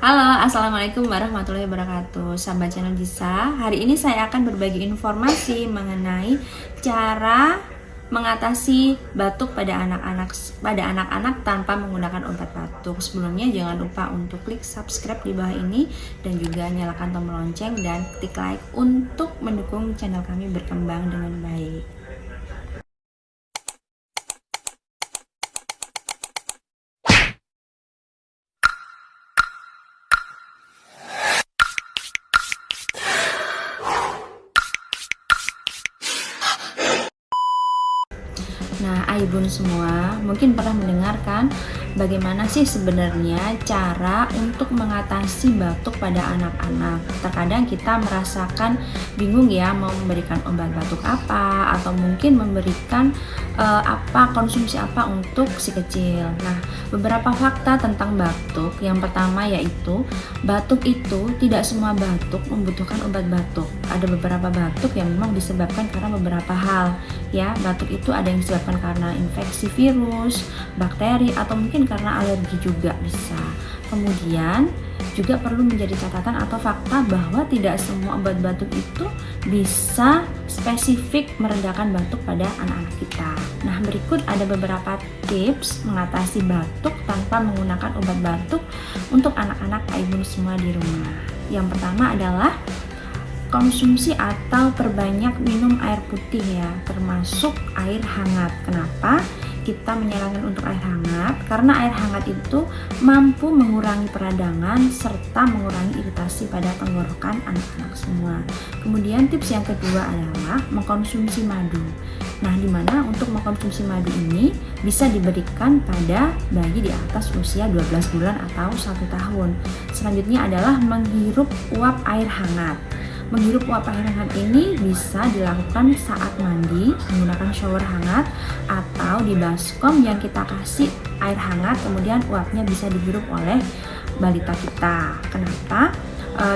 Halo, Assalamualaikum warahmatullahi wabarakatuh. Sahabat channel Gisa, hari ini saya akan berbagi informasi mengenai cara mengatasi batuk pada anak-anak tanpa menggunakan obat batuk. Sebelumnya jangan lupa untuk klik subscribe di bawah ini dan juga nyalakan tombol lonceng dan klik like untuk mendukung channel kami berkembang dengan baik. Nah, Aibun semua mungkin pernah mendengarkan bagaimana sih sebenarnya cara untuk mengatasi batuk pada anak-anak. Terkadang kita merasakan bingung ya mau memberikan obat batuk apa atau mungkin memberikan konsumsi apa untuk si kecil. Nah, beberapa fakta tentang batuk. Yang pertama yaitu batuk itu tidak semua batuk membutuhkan obat batuk. Ada beberapa batuk yang memang disebabkan karena beberapa hal. Ya, batuk itu ada yang disebabkan karena infeksi virus, bakteri, atau mungkin karena alergi juga bisa. Kemudian juga perlu menjadi catatan atau fakta bahwa tidak semua obat batuk itu bisa spesifik meredakan batuk pada anak-anak kita. Nah, berikut ada beberapa tips mengatasi batuk tanpa menggunakan obat batuk untuk anak-anak Aibun semua di rumah. Yang pertama adalah konsumsi atau perbanyak minum air putih ya, termasuk air hangat. Kenapa kita menyarankan untuk air hangat? Karena air hangat itu mampu mengurangi peradangan serta mengurangi iritasi pada tenggorokan anak-anak semua. Kemudian tips yang kedua adalah mengkonsumsi madu. Nah, dimana untuk mengkonsumsi madu ini bisa diberikan pada bayi di atas usia 12 bulan atau 1 tahun. Selanjutnya adalah menghirup uap air hangat. Menghirup uap air hangat ini bisa dilakukan saat mandi menggunakan shower hangat atau di baskom yang kita kasih air hangat, kemudian uapnya bisa dihirup oleh balita kita. Kenapa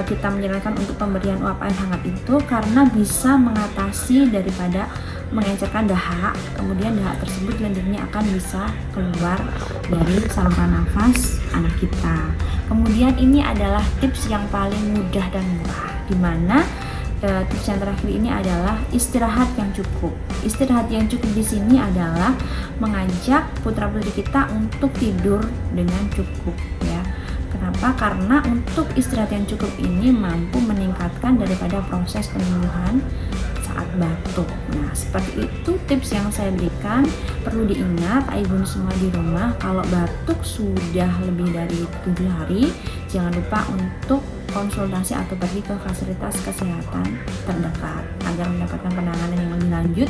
kita menyarankan untuk pemberian uap air hangat itu? Karena bisa mengatasi daripada mengencerkan dahak, kemudian dahak tersebut lendirnya akan bisa keluar dari saluran nafas anak kita. Kemudian ini adalah tips yang paling mudah dan murah, dimana tips yang terakhir ini adalah istirahat yang cukup. Istirahat yang cukup di sini adalah mengajak putra-putri kita untuk tidur dengan cukup ya. Kenapa? Karena untuk istirahat yang cukup ini mampu meningkatkan daripada proses penyembuhan saat batuk. Nah, seperti itu tips yang saya berikan. Perlu diingat Aibun semua di rumah, kalau batuk sudah lebih dari 7 hari, jangan lupa untuk konsultasi atau pergi ke fasilitas kesehatan terdekat agar mendapatkan penanganan yang lebih lanjut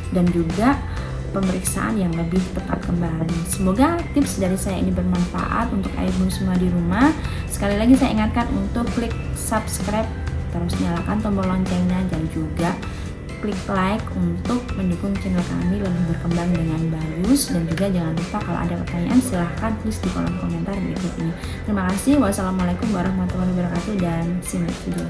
dan juga pemeriksaan yang lebih tepat kembali. Semoga tips dari saya ini bermanfaat untuk Aibun semua di rumah. Sekali lagi saya ingatkan untuk klik subscribe, terus nyalakan tombol loncengnya dan juga klik like untuk mendukung channel kami lebih berkembang dengan bagus. Dan juga jangan lupa kalau ada pertanyaan silahkan tulis di kolom komentar berikut ini. Terima kasih. Wassalamualaikum warahmatullahi wabarakatuh dan see you next video.